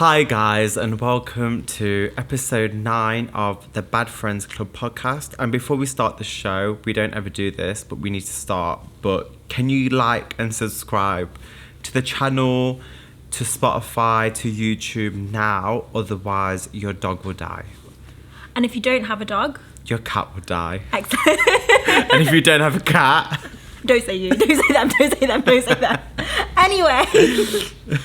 Hi guys, and welcome to episode 9 of the Bad Friends Club podcast. And before we start the show, we don't ever do this, but we need to start. But can you like and subscribe to the channel, to Spotify, to YouTube now? Otherwise, your dog will die. And if you don't have a dog, your cat will die. Excellent. And if you don't have a cat... Don't say you. Don't say them. Don't say them. Don't say them. Anyway.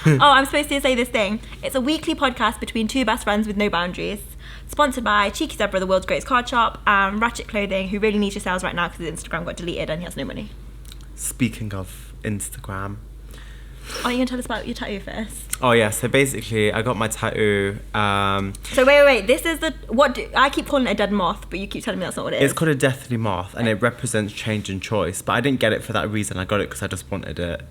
Oh, I'm supposed to say this thing. It's a weekly podcast between two best friends with no boundaries. Sponsored by Cheeky Zebra, the world's greatest card shop, and Ratchet Clothing, who really needs your sales right now because his Instagram got deleted and he has no money. Speaking of Instagram... Are you going to tell us about your tattoo first? Oh yeah, so basically I got my tattoo. So wait. This is I keep calling it a dead moth, but you keep telling me that's not what it is. It's called a deathly moth, and it represents change and choice. But I didn't get it for that reason. I got it because I just wanted it.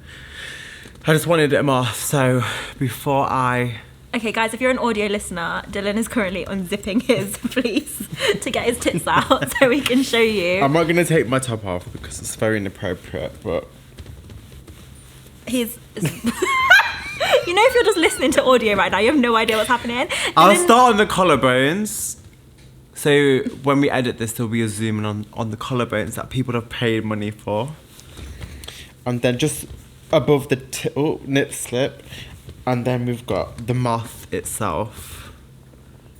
I just wanted it moth. So before I... Okay, guys, if you're an audio listener, Dhillan is currently unzipping his fleece to get his tits out so we can show you. I'm not going to take my top off because it's very inappropriate, but... He's... You know, if you're just listening to audio right now, you have no idea what's happening. I'll start on the collarbones. So when we edit this, there'll be a zoom in on the collarbones that people have paid money for. And then just above the nip slip. And then we've got the moth itself.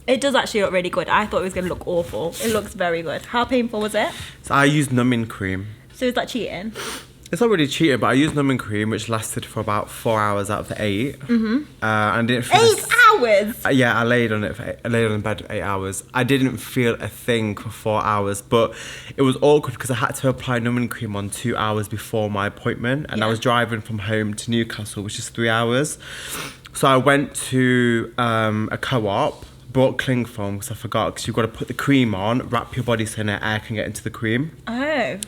It does actually look really good. I thought it was going to look awful. It looks very good. How painful was it? So I used numbing cream. So is that cheating? It's not really cheating, but I used numbing cream, which lasted for about 4 hours out of the 8. Mm-hmm. And didn't feel 8 hours? Yeah, I laid on the bed for 8 hours. I didn't feel a thing for 4 hours, but it was awkward because I had to apply numbing cream on 2 hours before my appointment, and I was driving from home to Newcastle, which is 3 hours. So I went to a co-op, bought cling film because I forgot, because you've got to put the cream on, wrap your body so no air can get into the cream. Oh.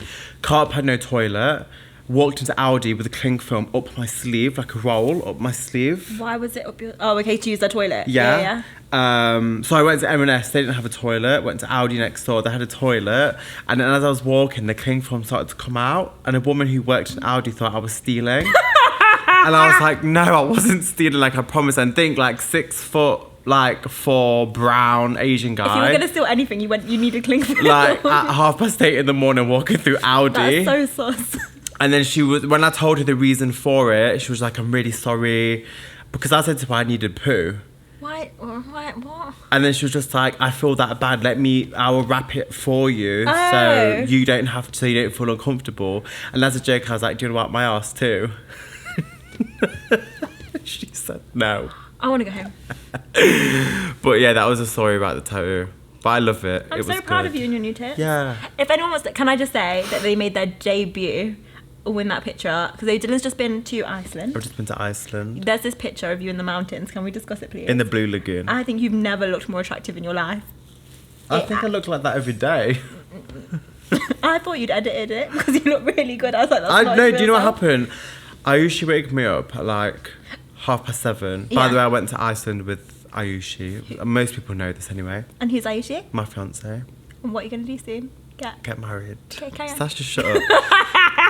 Co-op had no toilet. Walked into Aldi with a cling film up my sleeve, like a roll up my sleeve. Why was it up your... Oh, okay, to use the toilet. Yeah. So I went to M&S, they didn't have a toilet. Went to Aldi next door, they had a toilet. And then as I was walking, the cling film started to come out. And a woman who worked in Aldi thought I was stealing. And I was like, no, I wasn't stealing, like I promised. And think like 6 foot... like 4 brown Asian guy. If you were gonna steal anything, you needed cling film. Like at 8:30 in the morning, walking through Aldi. That's so sus. And then when I told her the reason for it, she was like, I'm really sorry. Because I said to her I needed poo. Why? What? And then she was just like, I feel that bad. I will wrap it for you. So you don't have to, so you don't feel uncomfortable. And as a joke, I was like, do you want to wipe my ass too? She said no. I want to go home. But yeah, that was a story about the tattoo. But I love it. I'm so proud of you and your new tits. Yeah. If anyone wants to, can I just say that they made their debut in that picture, because Dylan's just been to Iceland. I've just been to Iceland. There's this picture of you in the mountains. Can we discuss it, please? In the Blue Lagoon. I think you've never looked more attractive in your life. I think I look like that every day. I thought you'd edited it because you look really good. I was like, that's not no, do you know what happened? Ayushi woke me up at like 7:30. By the way, I went to Iceland with Ayushi. Most people know this anyway. And who's Ayushi? My fiance. And what are you going to do soon? Get married. Okay, carry on. Sasha, shut up.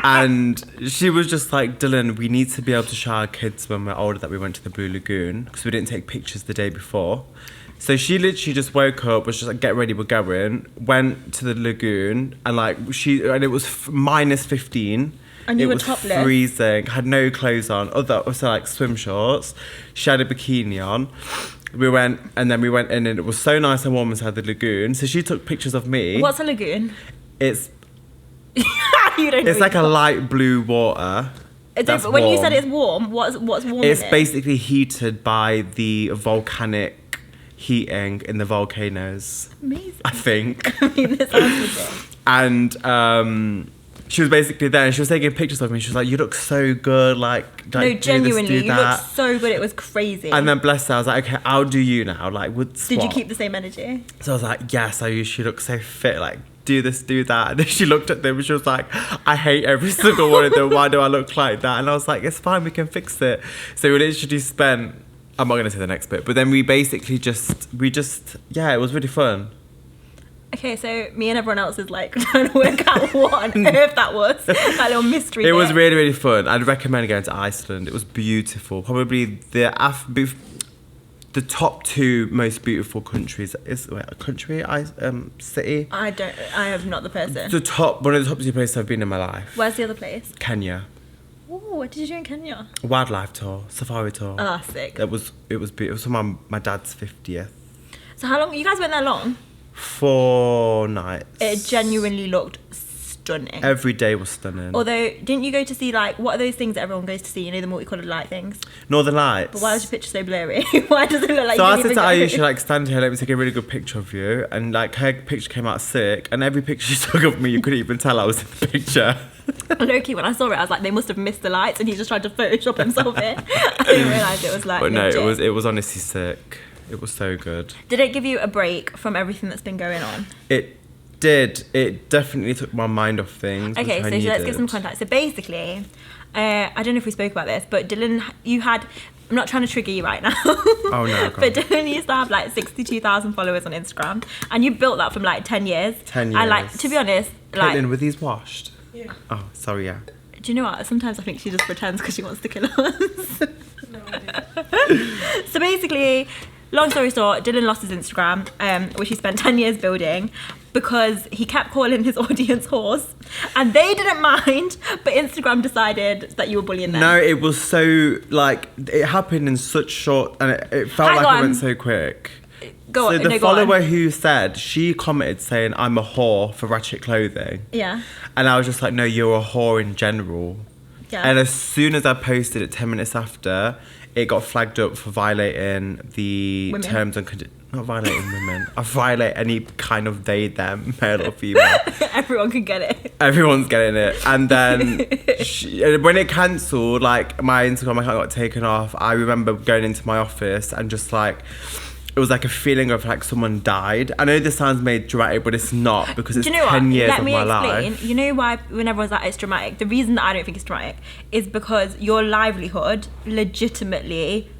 And she was just like, Dhillan, we need to be able to show our kids when we're older that we went to the Blue Lagoon, because we didn't take pictures the day before. So she literally just woke up, was just like, get ready, we're going. Went to the lagoon, and it was -15. And you were topless. topless. Freezing. Had no clothes on. So like swim shorts. She had a bikini on. We went in, and it was so nice and warm inside the lagoon. So she took pictures of me. What's a lagoon? It's you don't know. It's like a light blue water. But when you said it's warm, what's warm? It's basically heated by the volcanic heating in the volcanoes. Amazing. I think. I mean, this sounds legit. And she was basically there, and she was taking pictures of me. She was like, "You look so good, like no, genuinely, do you look so good. It was crazy." And then bless her, I was like, "Okay, I'll do you now." Like, did you keep the same energy? So I was like, "Yes, she looks so fit. Like, do this, do that." And then she looked at them, and she was like, "I hate every single one of them. Why do I look like that?" And I was like, "It's fine, we can fix it." So we literally spent. I'm not going to say the next bit, but then we basically it was really fun. Okay, so me and everyone else is like trying to work out what on earth that was. That little mystery. It was really, really fun. I'd recommend going to Iceland. It was beautiful. Probably the top 2 most beautiful countries is city. I am not the person. One of the top 2 places I've been in my life. Where's the other place? Kenya. Oh, what did you do in Kenya? Wildlife tour, safari tour. Oh, sick. It was beautiful. It was for my dad's 50th. So how long? You guys went there long? 4 nights. It genuinely looked stunning. Every day was stunning. Although, didn't you go to see, like, what are those things that everyone goes to see? You know, the multicoloured light things? Northern Lights. But why was your picture so blurry? Why does it look like so you I didn't said to even Ayesha, like, stand here, let me take a really good picture of you. And, like, her picture came out sick. And every picture she took of me, you couldn't even tell I was in the picture. Low-key, when I saw it, I was like, they must have missed the lights and he just tried to Photoshop himself in. I didn't realise it was like But no, legit. it was honestly sick. It was so good. Did it give you a break from everything that's been going on? It did. It definitely took my mind off things. Okay, so let's give some context. So basically, I don't know if we spoke about this, but Dhillan, you had... I'm not trying to trigger you right now. Oh, no, but Dhillan used to have like 62,000 followers on Instagram. And you built that from like 10 years. 10 years. And like, to be honest, like... Caitlin, were these washed? Yeah. Oh, sorry, yeah. Do you know what? Sometimes I think she just pretends because she wants to kill us. No, I didn't. So basically, long story short, Dhillan lost his Instagram, which he spent 10 years building, because he kept calling his audience whores, and they didn't mind, but Instagram decided that you were bullying them. No, it was so, like, it happened in such short, and it felt Hang like on. it went so quick. Go on, So the no, go on. follower who said, she commented saying, I'm a whore for ratchet clothing. Yeah. And I was just like, no, you're a whore in general. Yeah. And as soon as I posted it 10 minutes after, it got flagged up for violating the Women. terms and conditions. Not violating women. I violate any kind of they, them, male or female. Everyone can get it. Everyone's getting it. And then when it cancelled, like my Instagram account got taken off, I remember going into my office and just like, it was like a feeling of like someone died. I know this sounds made dramatic, but it's not, because it's Do you know 10 what? years Let of me my explain. life. You know why when everyone's like, it's dramatic? The reason that I don't think it's dramatic is because your livelihood legitimately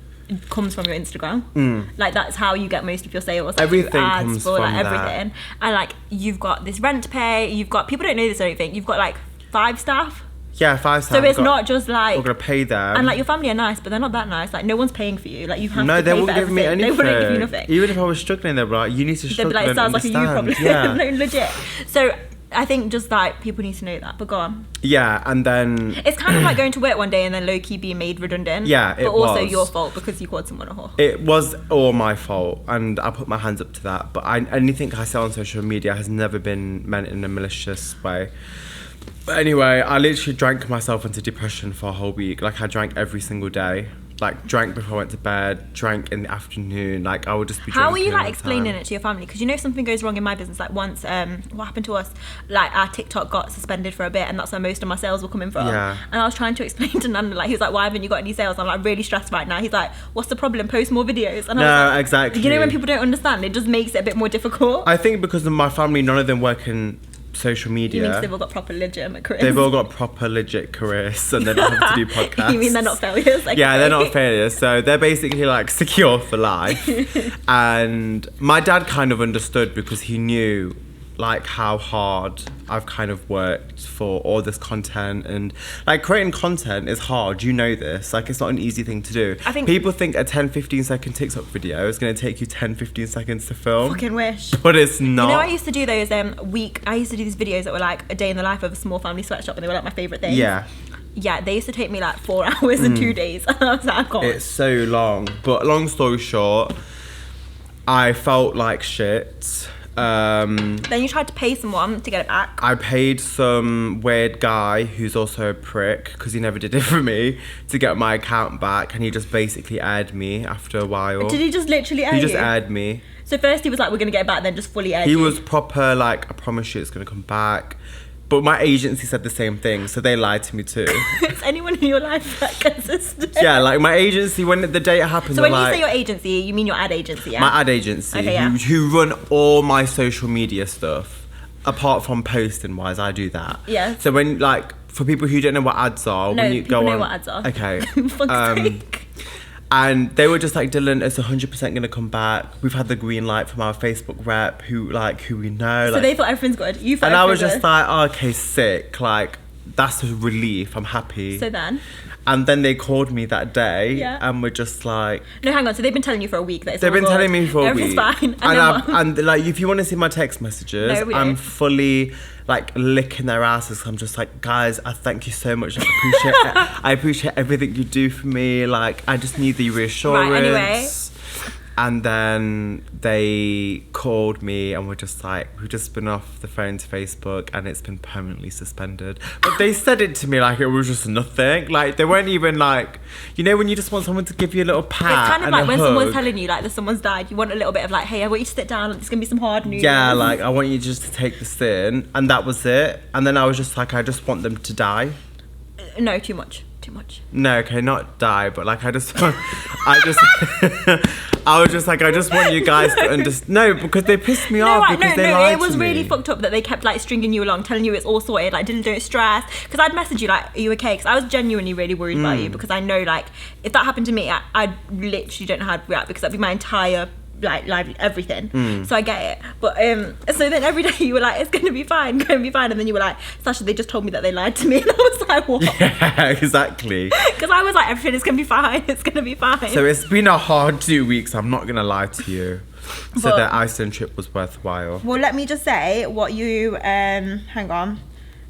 comes from your Instagram. Like, that's how you get most of your sales. Like, Everything through ads, comes for, like, from that. everything. And like, you've got this rent to pay, you've got, people don't know this or anything, you've got like 5 staff. Yeah, 5 So stars. it's not just like, We're going to pay them. and like your family are nice, but they're not that nice. Like, no one's paying for you. Like, you have No, to they pay won't for give me everything. anything. They wouldn't give you nothing. Even if I was struggling, they'd be like, you need to They'd struggle be like, it and sounds like a you understand. problem. Yeah. No, legit. So I think just like people need to know that. But go on. Yeah, and then It's kind of like going to work one day and then low-key being made redundant. Yeah, it But also was. your fault because you called someone a whore. it was all my fault, and I put my hands up to that. But anything I say on social media has never been meant in a malicious way. But anyway, I literally drank myself into depression for a whole week. Like, I drank every single day. Like, drank before I went to bed, drank in the afternoon. Like, I would just be How are drinking you like all the explaining time. it to your family? Because you know, if something goes wrong in my business, like once, what happened to us? Like, our TikTok got suspended for a bit, and that's where most of my sales were coming from. Yeah. And I was trying to explain to Nana, like, he was like, "Why haven't you got any sales?" I'm like, really stressed right now. He's like, "What's the problem? Post more videos." And I was No, like, exactly. You know, when people don't understand, it just makes it a bit more difficult. I think because of my family, none of them work in social You mean 'cause media. they've all got proper legitimate careers? They've all got proper legit careers, and they don't have to do podcasts. You mean they're not failures? Like, Yeah, they're not failures. So they're basically like secure for life. And my dad kind of understood, because he knew like how hard I've kind of worked for all this content, and like creating content is hard. You know this. Like, it's not an easy thing to do. I think- people think a 10-15 second TikTok video is going to take you 10-15 seconds to film. Fucking wish. But it's not. You know, I used to do those I used to do these videos that were like a day in the life of a small family sweatshop, and they were like my favourite things. Yeah. Yeah, they used to take me like 4 hours and 2 days. And I was like, I can't. It's so long. But long story short, I felt like shit. Then you tried to pay someone to get it back. I paid some weird guy who's also a prick, because he never did it for me, to get my account back, and he just basically aired me after a while. Did he just literally air He just you? aired me. So first he was like, we're going to get it back, then just fully aired He you. was proper like, I promise you it's going to come back. But my agency said the same thing, so they lied to me too. Is anyone in your life that consistent? Yeah, like my agency, when the date happened, So they're when you like, say your agency, you mean your ad agency, yeah? my ad agency, Okay, yeah. who run all my social media stuff, apart from posting wise, I do that. Yeah. So when, like, for people who don't know what ads are, No, when you people go know on, what ads are. Okay. Fuck's sake. And they were just like, Dhillan, it's 100% gonna come back. We've had the green light from our Facebook rep, who we know. So like, they thought everything's good. You thought and I was everything's just like, oh, okay, sick. Like, that's a relief. I'm happy. good. So then? And then they called me that day, Yeah. and we're just like... No, hang on. So they've been telling you for a week that it's They've all been good. telling me for a Everything's week. fine. And like, if you want to see my text messages, No, we I'm don't. fully like licking their asses. I'm just like, guys, I thank you so much. I appreciate everything you do for me. Like, I just need the reassurance. Right, anyway. And then they called me and were just like, we've just been off the phone to Facebook and it's been permanently suspended. But they said it to me like it was just nothing. Like, they weren't even like, you know, when you just want someone to give you a little pat. It's kind of and like a when hug. someone's telling you like that someone's died, you want a little bit of like, hey, I want you to sit down, there's gonna be some hard news. Yeah, like, I want you just to take this in. And that was it. And then I was just like, I just want them to die. No, too much. No, okay, not die, but like, I was just like, I just want you guys to understand. No, because they pissed me off because they lied it was to me. really fucked up that they kept like stringing you along, telling you it's all sorted, like don't stress. Because I'd message you like, are you okay? Because I was genuinely really worried about you, because I know like if that happened to me, I literally don't know how to react, because that'd be my entire like live everything. So I get it. But so then every day you were like, it's gonna be fine, and then you were like, Sasha, they just told me that they lied to me, and I was like, what? Yeah, exactly. Because I was like, everything is gonna be fine, it's gonna be fine. So it's been a hard 2 weeks, I'm not gonna lie to you. So But- the Iceland trip was worthwhile. Well, let me just say what you hang on,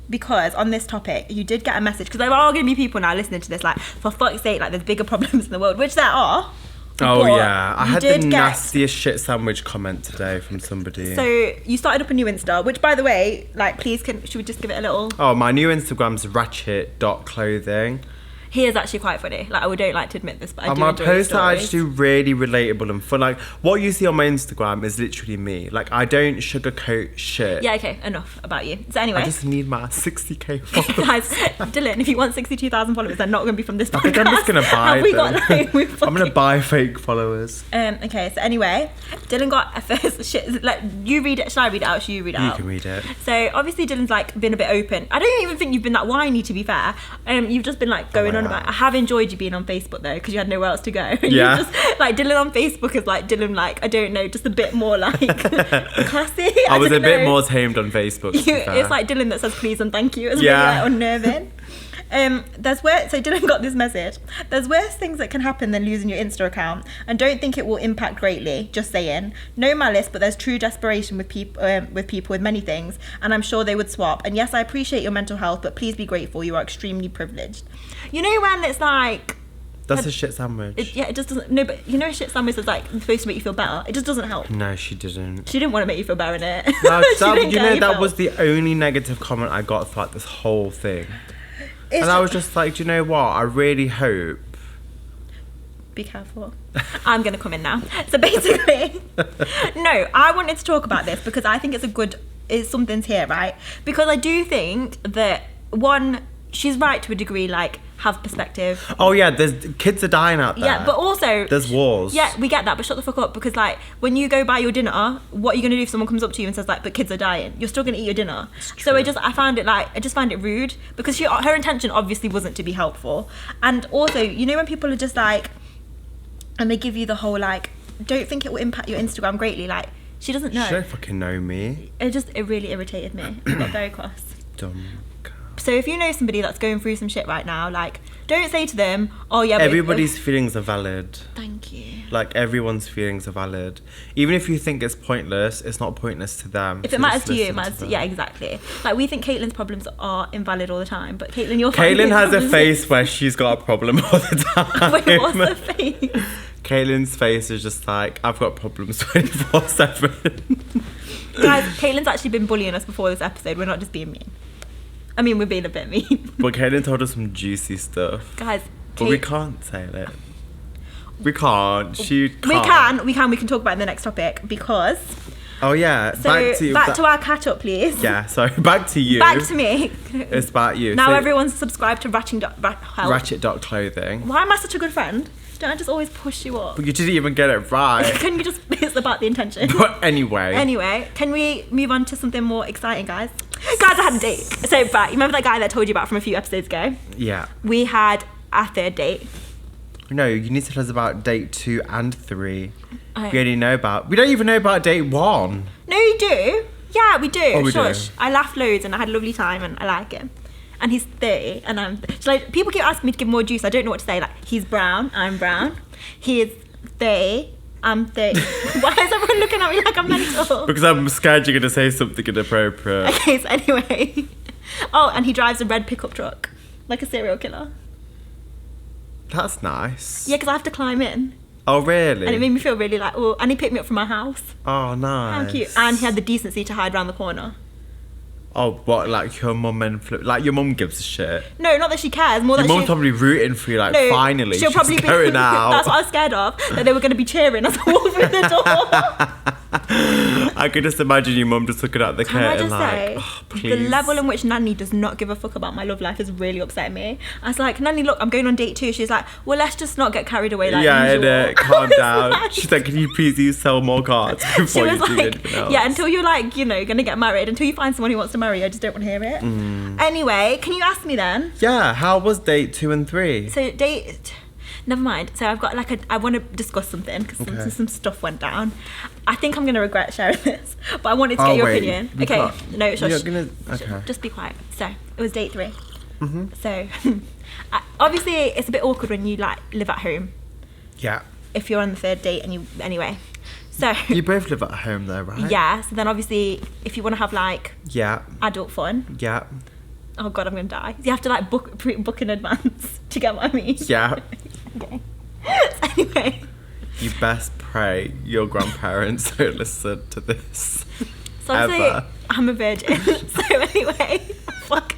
because on this topic you did get a message, because there are going to be people now listening to this like, for fuck's sake, like there's bigger problems in the world, which there are. Oh But yeah, I you had the did get- nastiest shit sandwich comment today from somebody. So you started up a new Insta, which by the way, like, please should we just give it a little? Oh, my new Instagram's ratchet.clothing. He is actually quite funny. Like, I don't like to admit this, but I do My enjoy his posts are stories. actually really relatable and fun. Like, what you see on my Instagram is literally me. Like, I don't sugarcoat shit. Yeah, okay, enough about you. So anyway, I just need my 60k followers. guys, Dhillan, if you want 62,000 followers, they're not going to be from this podcast. I think I'm just gonna buy Have we them. got like, we've I'm gonna buy fake followers. Okay, so anyway, Dhillan got a first shit. Like, you read it. Shall I read it out? Should you read it You out? can read it. So obviously Dylan's like been a bit open. I don't even think you've been that whiny, to be fair. You've just been like going I on about. have. I have enjoyed you being on Facebook though, because you had nowhere else to go. Yeah. Just, like, Dylan on Facebook is like Dylan, like, I don't know, just a bit more like classy. I was a don't bit know. more tamed on Facebook. To be fair. It's like Dylan that says please and thank you. It's Yeah. really like unnerving. So Dylan got this message. There's worse things that can happen than losing your Insta account, and don't think it will impact greatly. Just saying. No malice, but there's true desperation with people with many things, and I'm sure they would swap. And yes, I appreciate your mental health, but please be grateful. You are extremely privileged. You know when it's like. That's a shit sandwich. It just doesn't. No, but you know, shit sandwich is like supposed to make you feel better. It just doesn't help. No, she didn't. She didn't want to make you feel better in it. No, She didn't you care how know, you that felt. was the only negative comment I got throughout this whole thing. It's And I was just like, do you know what? I really hope. Be careful. I'm going to come in now. So basically, no, I wanted to talk about this because I think it's something's here, right? Because I do think that, one, she's right to a degree, like, have perspective. Oh yeah, there's kids are dying out there. Yeah, but also there's wars. Yeah, we get that, but shut the fuck up, because like when you go buy your dinner, what are you gonna do if someone comes up to you and says like, but kids are dying? You're still gonna eat your dinner. So I just find it rude, because her intention obviously wasn't to be helpful. And also, you know, when people are just like, and they give you the whole like, don't think it will impact your Instagram greatly, like, she doesn't know. She don't fucking know me. It really irritated me. It got very cross. Dumb. So if you know somebody that's going through some shit right now, like, don't say to them, oh yeah, but Everybody's feelings are valid. thank you. Like, everyone's feelings are valid. Even if you think it's pointless, it's not pointless to them. If So it matters just to you, it listen matters to them. yeah, exactly. Like, we think Caitlin's problems are invalid all the time, but Caitlin, your Caitlin has a face where she's got a problem all the time. Wait, what's the face? Caitlin's face is just like, I've got problems 24/7. Guys, Caitlin's actually been bullying us before this episode. We're not just being mean. I mean, we're being a bit mean. But Caitlin told us some juicy stuff. Guys, But we can't say it. We can't. She can't. We can talk about it in the next topic, because Oh yeah. so back to our catch up, please. Yeah, sorry. Back to you. Back to me. It's about you. Now So, everyone's subscribed to Ratchet.clothing. Why am I such a good friend? Don't I just always push you up? But you didn't even get it right. Can you just, it's about the intention. But anyway. Anyway, can we move on to something more exciting, guys? Guys, I had a date. So, you remember that guy that I told you about from a few episodes ago? Yeah. We had our third date. No, you need to tell us about date 2 and 3. Oh. We only know about... We don't even know about date 1. No, you do. Yeah, we do. Oh, we do. Shush. I laughed loads and I had a lovely time and I like it. and he's 30, and I'm so like, people keep asking me to give more juice. I don't know what to say. Like, he's brown, I'm brown. He is 30, I'm 30. Why is everyone looking at me like I'm mental? Because I'm scared you're going to say something inappropriate. Okay, so anyway. Oh, and he drives a red pickup truck, like a serial killer. That's nice. Yeah, because I have to climb in. Oh, really? And it made me feel really like, oh, and he picked me up from my house. Oh, nice. How cute. And he had the decency to hide around the corner. Oh, what, like your mum like your mum gives a shit? No, not that she cares, more Your that mum's she... probably rooting for you, like, No, finally, she'll she's probably be going out. That's what I was scared of, that they were going to be cheering as I walked through the door. I could just imagine your mum just looking out the Can I curtain just like, say, oh, the please. level in which Nanny does not give a fuck about my love life is really upsetting me. I was like, Nanny, look, I'm going on date 2. She's like, well, let's just not get carried away like yeah, usual. innit, calm down. Like- She's like, can you please sell more cards She before you was do like, anything else? yeah, until you're like, you know, going to get married, until you find someone who wants to marry you, I just don't want to hear it. Anyway, can you ask me then? Yeah, how was date 2 and 3? So never mind. So I've got like I want to discuss something because Okay. some stuff went down. I think I'm going to regret sharing this, but I wanted to Oh, get your wait, opinion. we Okay, can't- no, You're shush. gonna, okay. Just be quiet. So it was date 3. So obviously it's a bit awkward when you like live at home Yeah. if you're on the 3rd date and you anyway. So You both live at home though, right? yeah. So then obviously if you want to have like Yeah. adult fun, Yeah. oh god, I'm gonna die. You have to like book in advance to get what I mean. Yeah. Okay. So anyway. You best pray your grandparents don't listen to this. So obviously Ever. I'm a virgin. So anyway, fuck.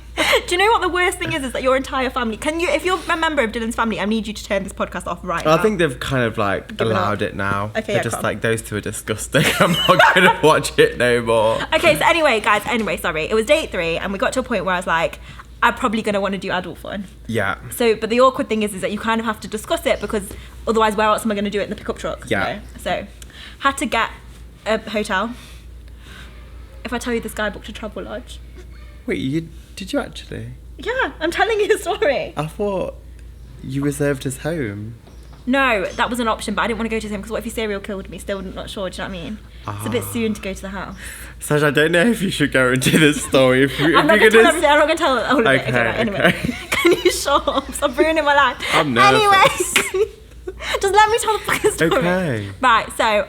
Do you know what the worst thing is that your entire family, can you, if you're a member of Dhillan's family, I need you to turn this podcast off right now. I think they've kind of like Give it allowed up. it now. Okay, They're yeah, just come. like, those two are disgusting. I'm not going to watch it no more. Okay, so anyway, guys, sorry. It was date 3 and we got to a point where I was like, I'm probably going to want to do adult fun. Yeah. So, but the awkward thing is that you kind of have to discuss it because otherwise where else am I going to do it in the pickup truck? Yeah. You know? So, had to get a hotel. If I tell you this guy booked a travel lodge. Wait, did you actually? Yeah, I'm telling you a story. I thought you reserved his home. No, that was an option, but I didn't want to go to him because what if he serial killed me? Still not sure, do you know what I mean? It's a bit soon to go to the house. Sasha, I don't know if you should go into this story. If I'm not going to tell everything, I'm not going to tell all of it. Okay, Okay, right, anyway. okay. Can you shut up? Stop ruining my life. I'm nervous. Anyway, just let me tell the fucking story. Okay. Right, so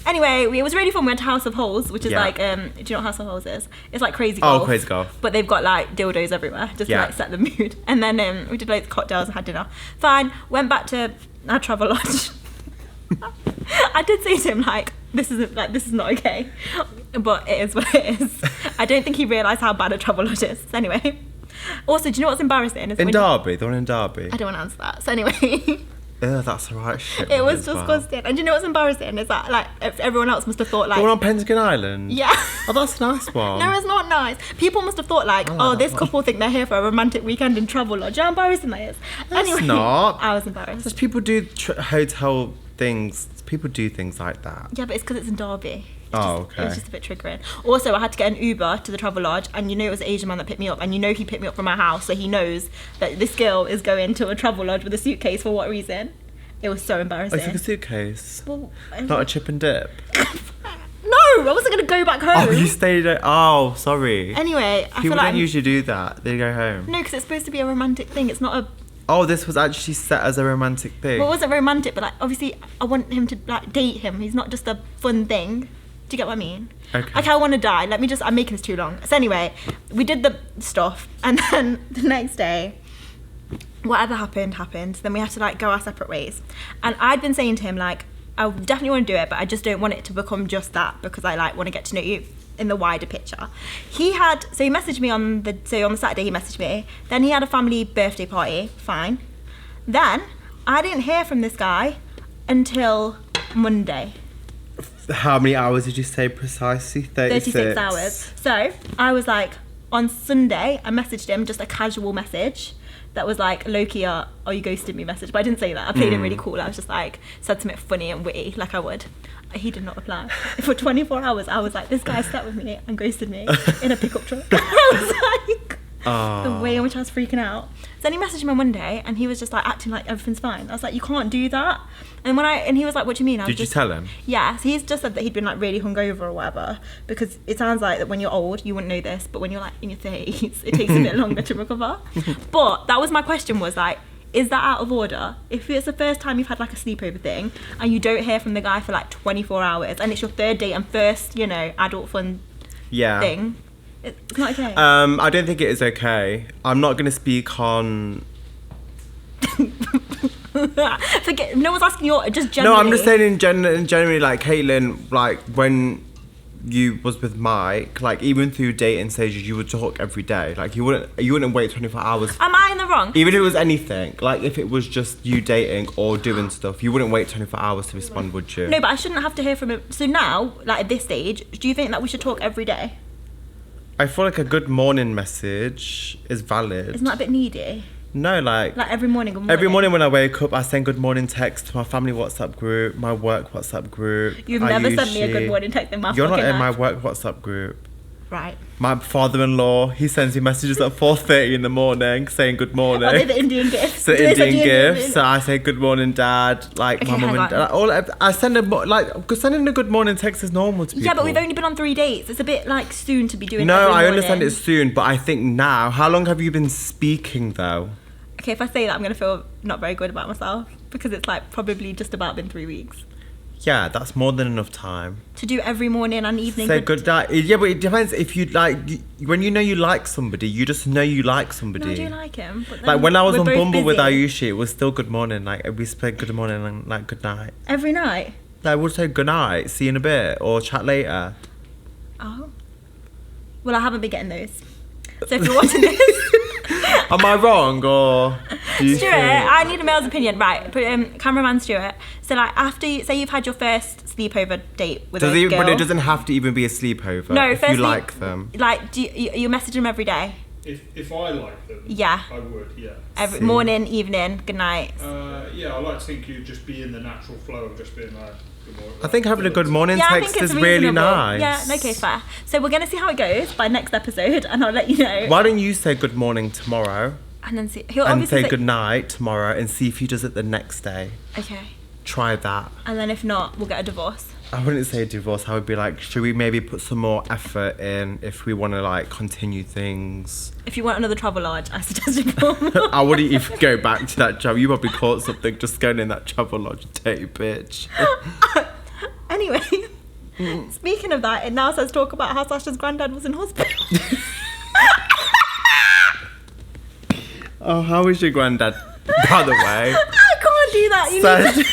it was really fun. We went to House of Holes, which is Yeah. like, do you know what House of Holes is? It's like Crazy Golf. Oh, Crazy Golf. But they've got like dildos everywhere, just Yeah. to like set the mood. And then we did loads of cocktails and had dinner. Fine, went back to our travel lodge. I did say to him like, this is not okay, but it is what it is. I don't think he realised how bad a travel lodge is. So anyway, also, do you know what's embarrassing? Is In when Derby, the one in Derby. I don't want to answer that. So anyway. That's the right shit. It was as well. disgusting. And do you know what's embarrassing? Is that like everyone else must have thought like, The one on Pentagon Island? yeah. Oh, that's a nice one. No, it's not nice. People must have thought like, oh, this couple think they're here for a romantic weekend in travel lodge. How embarrassing that is. That's not. I was embarrassed. Just people do hotel things. People do things like that. Yeah, but it's because it's in Derby. Oh, It okay. was just a bit triggering. Also, I had to get an Uber to the travel lodge, and you know it was an Asian man that picked me up, and you know he picked me up from my house, so he knows that this girl is going to a travel lodge with a suitcase for what reason. It was so Oh, embarrassing. it's like a suitcase. Well, Not a chip and dip. no, I wasn't going to go back home. Oh, you stayed at... Oh, sorry. Anyway, I People feel don't like usually do that. They go home. no, because it's supposed to be a romantic thing. It's not a. Oh, this was actually set as a romantic thing. Well, it wasn't romantic, but like obviously I want him to like date him. He's not just a fun thing. Do you get what I mean? Okay. I want to die. I'm making this too long. So anyway, we did the stuff, and then the next day, whatever happened. Then we had to like go our separate ways. And I'd been saying to him like, I definitely want to do it, but I just don't want it to become just that because I like want to get to know you in the wider picture. He messaged me on the Saturday. He messaged me. Then he had a family birthday party. Fine. Then I didn't hear from this guy until Monday. How many hours did you say precisely? 36 hours. So I was like, on Sunday, I messaged him just a casual message that was like, low-key, are you ghosting me message? But I didn't say that. I played it really cool. I was just like, said something funny and witty, like I would. He did not reply. For 24 hours, I was like, this guy slept with me and ghosted me in a pickup truck. I was like, The way in which I was freaking out. So then he messaged me on Monday and he was just like acting like everything's fine. I was like, you can't do that. And he was like, what do you mean? Did you tell him? Yeah, so he's just said that he'd been like really hungover or whatever, because it sounds like that when you're old you wouldn't know this, but when you're like in your 30s it takes a bit longer to recover. But that was my question, was like, is that out of order? If it's the first time you've had like a sleepover thing and you don't hear from the guy for like 24 hours and it's your third date and first, you know, adult fun thing, it's not okay. I don't think it is okay. I'm not going to speak on... Forget, no one's asking you, just generally. No, I'm just saying in generally, like, Caitlin, like, when you was with Mike, like, even through dating stages, you would talk every day. Like, you wouldn't wait 24 hours. Am I in the wrong? Even if it was anything, like, if it was just you dating or doing stuff, you wouldn't wait 24 hours to respond, would you? No, but I shouldn't have to hear from him. So now, like, at this stage, do you think that we should talk every day? I feel like a good morning message is valid. Isn't that a bit needy? No, like every morning, good morning. Every morning when I wake up, I send good morning text to my family WhatsApp group, my work WhatsApp group. You've never sent me a good morning text in my You're not in life. my work WhatsApp group. Right. My father-in-law, he sends me messages at 4:30 in the morning saying good morning. Are they the Indian gifts? The Indian gifts. So I say good morning, Dad. Like, Okay, my mum hang and dad. I send because sending a good morning text is normal to people. Yeah, but we've only been on 3 dates. It's a bit like soon to be doing. No, every I morning. understand it's soon, but I think now. How long have you been speaking though? Okay, if I say that, I'm gonna feel not very good about myself because it's like probably just about been 3 weeks. Yeah, that's more than enough time to do every morning and evening. Say good night. Yeah, but it depends if you like. When you know you like somebody, you just know you like somebody. No, I do like him. But like when I was on both Bumble with busy. Ayushi, it was still good morning. Like we said good morning and like good night. Every night. Like we'll say good night, see you in a bit, or chat later. Oh. Well, I haven't been getting those. So if you're watching this. Am I wrong or do you Stuart, think... I need a male's opinion, right? Cameraman Stuart. So like after say you've had your first sleepover date with a girl. But it doesn't have to even be a sleepover. No, if you like them. Like, do you message them every day? If I like them, yeah, I would, yeah. Every morning, evening, good night. Yeah, I like to think you'd just be in the natural flow of just being like. I think having a good morning text is really nice. Yeah, okay, fair. So we're gonna see how it goes by next episode, and I'll let you know. Why don't you say good morning tomorrow? And then see. He'll and obviously say good night tomorrow, and see if he does it the next day. Okay. Try that. And then if not, we'll get a divorce. I wouldn't say a divorce. I would be like, should we maybe put some more effort in if we want to like continue things? If you want another travel lodge, I suggest you pull. I wouldn't even go back to that job. You probably caught something just going in that travel lodge, dirty bitch. Anyway, speaking of that, it now says talk about how Sasha's granddad was in hospital. Oh, how is your granddad, by the way? I can't do that. You need to...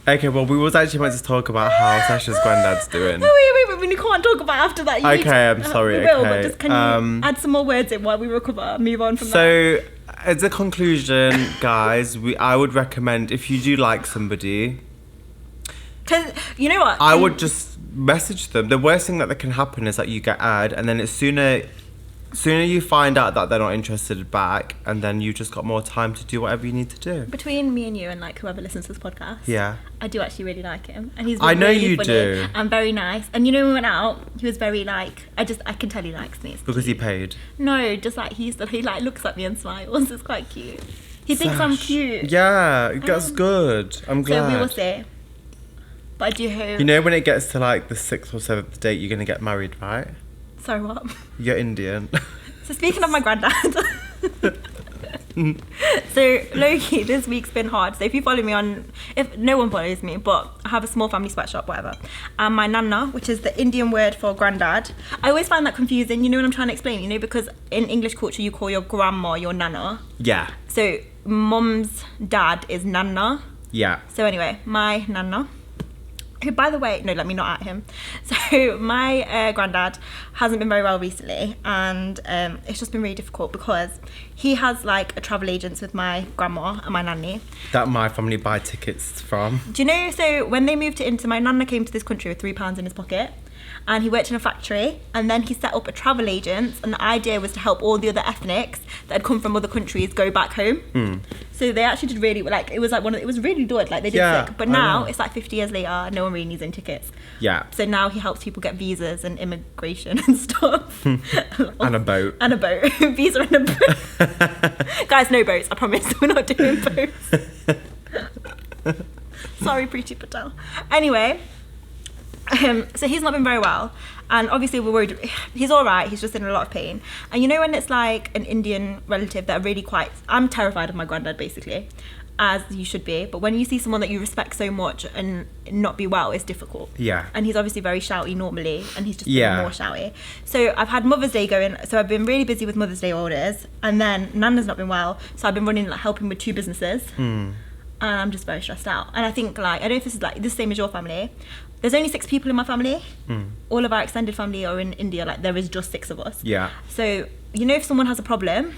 Okay, well, we was actually meant to talk about how Sasha's granddad's doing. No, wait, you can't talk about after that. I'm sorry, We will, okay. but just can you add some more words in while we recover, move on from that? So, as a conclusion, guys, I would recommend if you do like somebody... Because, you know what? I would just message them. The worst thing that can happen is that you get ad, and then it's sooner you find out that they're not interested back, and then you just got more time to do whatever you need to do. Between me and you and like whoever listens to this podcast, yeah, I do actually really like him, and he's I know really you funny do, and very nice. And you know, when we went out, he was very like I can tell he likes me. Because he paid. No, just like he like looks at me and smiles. It's quite cute. He thinks I'm cute. Yeah, that's good. I'm glad. So we will see. But I do hope. You know, when it gets to like the 6th or 7th date, you're gonna get married, right? Sorry, what? You're Indian. So speaking of my granddad. So low-key, this week's been hard. So if you follow me if no one follows me, but I have a small family sweatshop, whatever. And my nana, which is the Indian word for granddad. I always find that confusing, you know what I'm trying to explain? You know, because in English culture, you call your grandma your nana. Yeah. So mum's dad is nana. Yeah. So anyway, my nana, who, by the way, no, let me not at him. So my granddad hasn't been very well recently, and it's just been really difficult because he has like a travel agents with my grandma and my nanny. That my family buy tickets from. Do you know, so when they moved to India, my nana came to this country with £3 in his pocket, and he worked in a factory, and then he set up a travel agent, and the idea was to help all the other ethnics that had come from other countries go back home. So they actually did really, like, it was really good, like they did sick. But now it's like 50 years later, no one really needs any tickets. Yeah. So now he helps people get visas and immigration and stuff. And a boat. And a boat. Visa and a boat. Guys, no boats, I promise. We're not doing boats. Sorry, Preeti Patel. Anyway, so he's not been very well. And obviously we're worried. He's all right. He's just in a lot of pain. And you know when it's like an Indian relative that are really quite... I'm terrified of my granddad, basically, as you should be. But when you see someone that you respect so much and not be well, it's difficult. Yeah. And he's obviously very shouty normally, and he's just been more shouty. So I've had Mother's Day going. So I've been really busy with Mother's Day orders. And then Nana's not been well. So I've been running, like, helping with 2 businesses. And I'm just very stressed out. And I think, like, I don't know if this is like the same as your family. There's only 6 people in my family. All of our extended family are in India. Like, there is just 6 of us. Yeah. So, you know, if someone has a problem,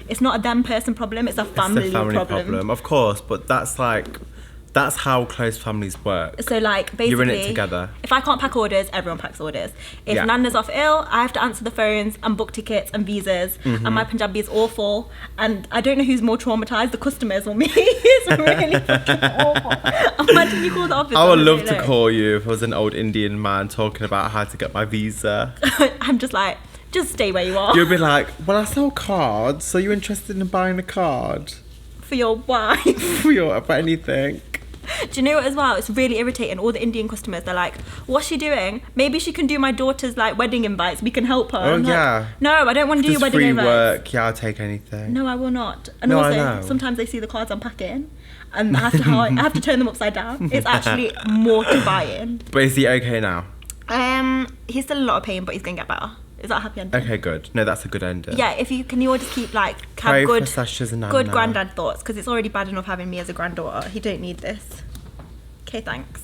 it's not a them person problem, it's a family, problem. Of course, but that's how close families work. So, like, basically, you're in it together. If I can't pack orders, everyone packs orders. If Nana's off ill, I have to answer the phones and book tickets and visas. And my Punjabi is awful. And I don't know who's more traumatized, the customers or me. It's really fucking awful. Imagine you call the office. I would love to call you if I was an old Indian man talking about how to get my visa. I'm just like, just stay where you are. You'll be like, well, I sell cards. So you interested in buying a card? For your wife. For anything. Do you know what as well? It's really irritating. All the Indian customers, they're like, what's she doing? Maybe she can do my daughter's, like, wedding invites. We can help her. Oh, yeah. Like, no, I don't want to do your wedding free invites. Work. Yeah, I'll take anything. No, I will not. And No, also, I know. sometimes they see the cards I'm packing and I have to turn them upside down. It's actually mortifying. But is he okay now? He's still in a lot of pain, but he's going to get better. Is that a happy ending? Okay, good. No, that's a good ending. Yeah, can you all just keep, like, Pray have for good Sasha's and good Nana. granddad thoughts, because it's already bad enough having me as a granddaughter. He don't need this. Okay, thanks.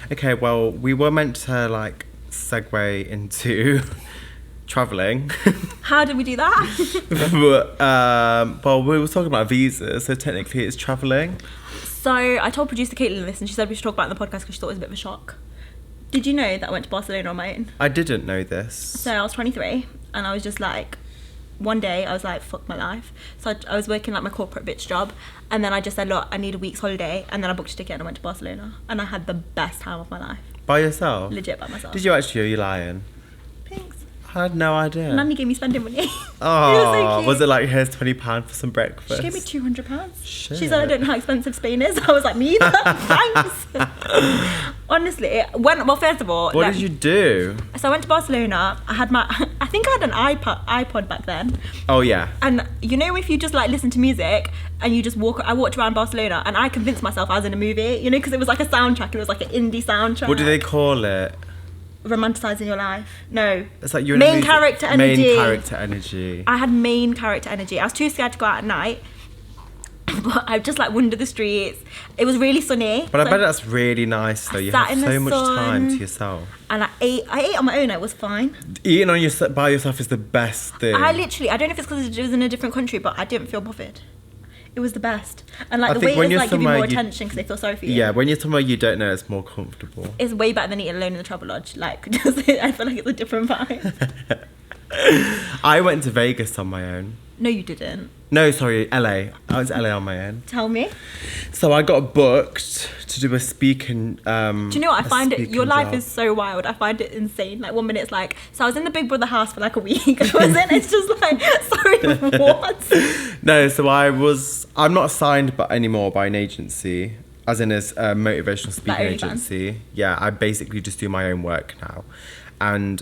Okay, well, we were meant to, like, segue into travelling. How did we do that? Well, we were talking about visas, so technically it's travelling. So I told producer Caitlin this, and she said we should talk about it in the podcast because she thought it was a bit of a shock. Did you know that I went to Barcelona on my own? I didn't know this. So I was 23, and I was just like, one day I was like, fuck my life. So I was working like my corporate bitch job, and then I just said, look, I need a week's holiday, and then I booked a ticket and I went to Barcelona, and I had the best time of my life. By yourself? Legit by myself. Did you actually, or are you lying? Thanks. I had no idea. Nanny gave me spending money. Oh, was it like, here's £20 for some breakfast? She gave me £200. Shit. She said, I don't know how expensive Spain is. I was like, me either. Thanks. Honestly, first of all... What did you do? So I went to Barcelona. I think I had an iPod back then. Oh, yeah. And you know, if you just like listen to music and you just I walked around Barcelona and I convinced myself I was in a movie, you know, because it was like a soundtrack. It was like an indie soundtrack. What do they call it? Romanticising your life. No. It's like you're main character energy. Main character energy. I had main character energy. I was too scared to go out at night. But I just like wandered the streets. It was really sunny. But I bet that's really nice though. You have so much time to yourself. And I ate on my own. It was fine. Eating by yourself is the best thing. I don't know if it's because it was in a different country, but I didn't feel bothered. It was the best. And like the waiters like give you more attention because they feel sorry for you. Yeah, when you're somewhere you don't know, it's more comfortable. It's way better than eating alone in the travel lodge. Like, I feel like it's a different vibe. I went to Vegas on my own. No, you didn't. No, sorry, LA. I was LA on my own. Tell me. So I got booked to do a speaking. Do you know what? I find it. Your life is so wild. I find it insane. Like 1 minute it's like, so I was in the Big Brother house for like a week. It's just like, sorry, what? No, so I'm not signed anymore by an agency, as in as a motivational speaking agency. Yeah, I basically just do my own work now, and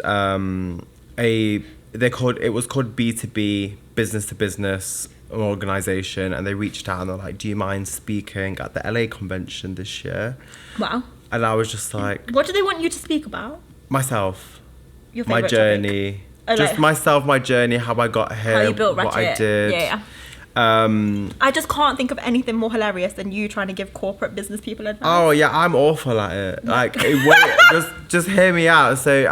it was called B2B, business to business organization, and they reached out and they're like, do you mind speaking at the LA convention this year? Wow. And I was just like, what do they want you to speak about? Myself. Your my journey. Myself, my journey, how I got here, how you built what I did. Yeah. I just can't think of anything more hilarious than you trying to give corporate business people advice. Oh yeah, I'm awful at it. Like, just hear me out. So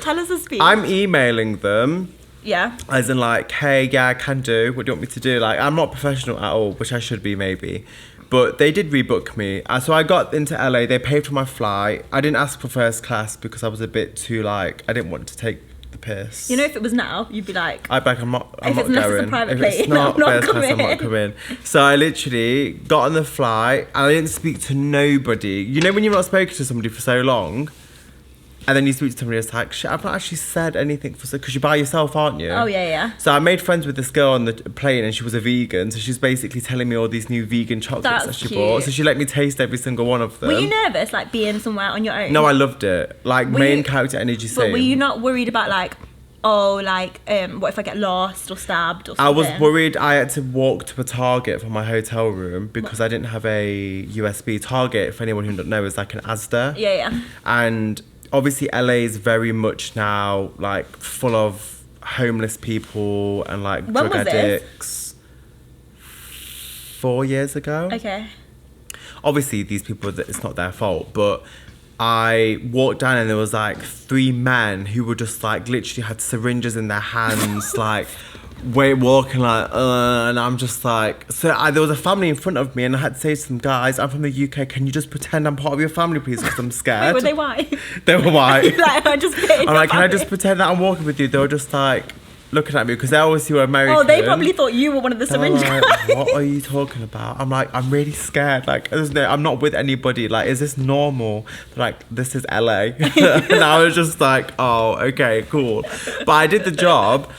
tell us a speech. I'm emailing them. Yeah. As in like, hey, yeah, I can do. What do you want me to do? Like, I'm not professional at all, which I should be maybe. But they did rebook me. So I got into LA. They paid for my flight. I didn't ask for first class because I was a bit too like, I didn't want to take the piss. You know, if it was now, you'd be like, I'd be like, I'm not If it's unless it's a going. private If plane, it's not I'm not first class, I'm not coming. coming. So I literally got on the flight and I didn't speak to nobody. You know when you've not spoken to somebody for so long, and then you speak to somebody, it's like, shit, I've not actually said anything because you're by yourself, aren't you? oh yeah. So I made friends with this girl on the plane and she was a vegan. So she's basically telling me all these new vegan chocolates That's that she cute. bought. So she let me taste every single one of them. Were you nervous, like being somewhere on your own? No, I loved it. Like Were main you- character energy But same. were you not worried about like, oh, like, what if I get lost or stabbed or something? I was worried I had to walk to a Target from my hotel room because I didn't have a USB. Target, for anyone who doesn't know, is like an Asda. Yeah. And obviously LA is very much now like full of homeless people and like When drug was this? addicts. 4 years ago. Okay. Obviously these people, it's not their fault, but I walked down and there was like 3 men who were just like literally had syringes in their hands, like walking like, and I'm just like, there was a family in front of me and I had to say to them, guys, I'm from the UK, can you just pretend I'm part of your family please because I'm scared. Were they white? They were white. Like, I just I'm like, can I just pretend that I'm walking with you? They were just like looking at me because they always were American. Oh, they probably thought you were one of the They were syringe like, guys. what are you talking about? I'm like, I'm really scared. Like, I'm not with anybody. Like, is this normal? They're like, this is LA. And I was just like, oh, okay, cool. But I did the job.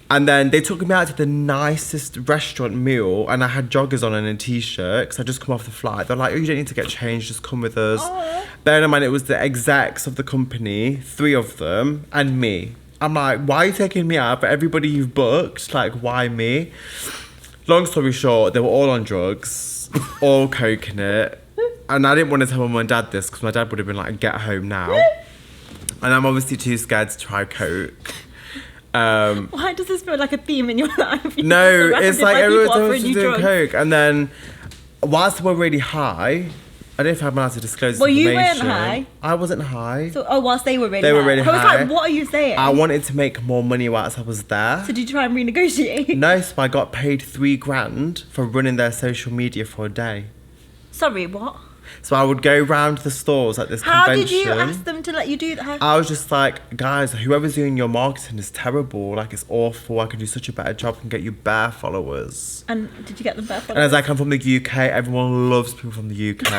And then they took me out to the nicest restaurant meal. And I had joggers on and a t-shirt because I just come off the flight. They're like, oh, you don't need to get changed. Just come with us. Aww. Bearing in mind, it was the execs of the company, 3 of them, and me. I'm like, why are you taking me out? But everybody you've booked, like, why me? Long story short, they were all on drugs, all coking it. And I didn't want to tell my mum and dad this because my dad would have been like, get home now. And I'm obviously too scared to try coke. Why does this feel like a theme in your life? No, You're it's surrounded like by people everyone's offering you doing drugs. coke. And then, whilst we're really high, I don't know if I'm allowed to disclose this Well, you weren't information. high. I wasn't high. So, whilst they were really They were high. really I was high. like, what are you saying? I wanted to make more money whilst I was there. So did you try and renegotiate? No, so I got paid $3,000 for running their social media for a day. Sorry, what? So I would go round the stores at this How convention. did you ask them to let you do that? I was just like, guys, whoever's doing your marketing is terrible. Like, it's awful. I can do such a better job and get you bare followers. And did you get them back? And I was like, I'm from the UK. Everyone loves people from the UK.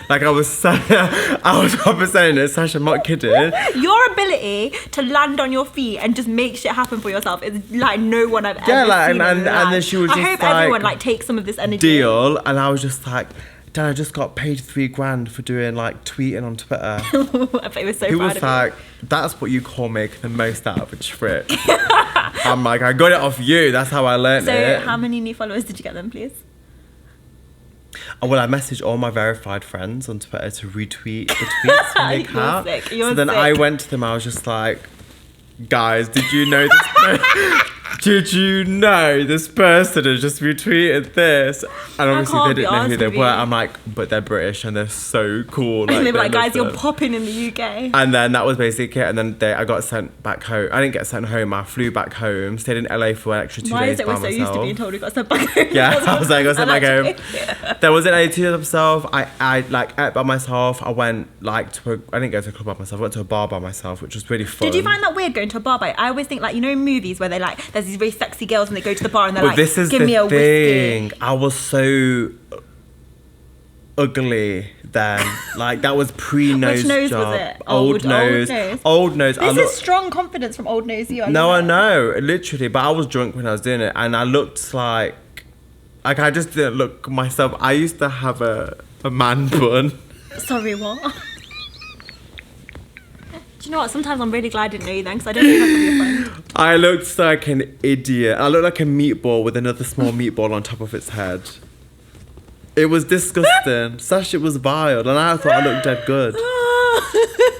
Like, I was proper saying it, Sasha, I'm not kidding. Your ability to land on your feet and just make shit happen for yourself is like no one I've ever like, seen. and then she was I just hope like, everyone like takes some of this energy. Deal. And I was just like, Dad, I just got paid $3,000 for doing like tweeting on Twitter. I bet he was so He proud was of like, that's what you call making the most out of a trip. I'm like, I got it off you. That's how I learned you. So it. how many new followers did you get then, please? Oh, well, I messaged all my verified friends on Twitter to retweet the tweets from the You're account. sick. You're So then sick. I went to them. I was just like, guys, did you know this? Did you know this person has just retweeted this? And obviously can't they be didn't know who arsed they with were. you. I'm like, but they're British and they're so cool. And they were they like, love guys, you're them. popping in the UK. And then that was basically it. And then I got sent back home. I didn't get sent home. I flew back home. Stayed in LA for an extra 2 Why days is it by we're so myself. used to being told we got sent back home? Yeah, I was like, I got sent back home. Actually, There wasn't any to myself. I like ate by myself. I went like I didn't go to a club by myself. I went to a bar by myself, which was really fun. Did you find that weird going to a bar by? I always think like, you know, in movies where they like, there's these really sexy girls and they go to the bar and they're But like, this is give the me a thing. whiskey. I was so ugly then. Like that was pre-nose Which nose job. was it? Old nose. Old nose. This is strong confidence from Old Nose You. No, I know, literally. But I was drunk when I was doing it, and I looked like I just didn't look myself. I used to have a man bun. Sorry, what? Do you know what? Sometimes I'm really glad I didn't know you then, because I don't think I could be a friend. I looked like an idiot. I looked like a meatball with another small meatball on top of its head. It was disgusting. Sasha, it was vile, and I thought I looked dead good.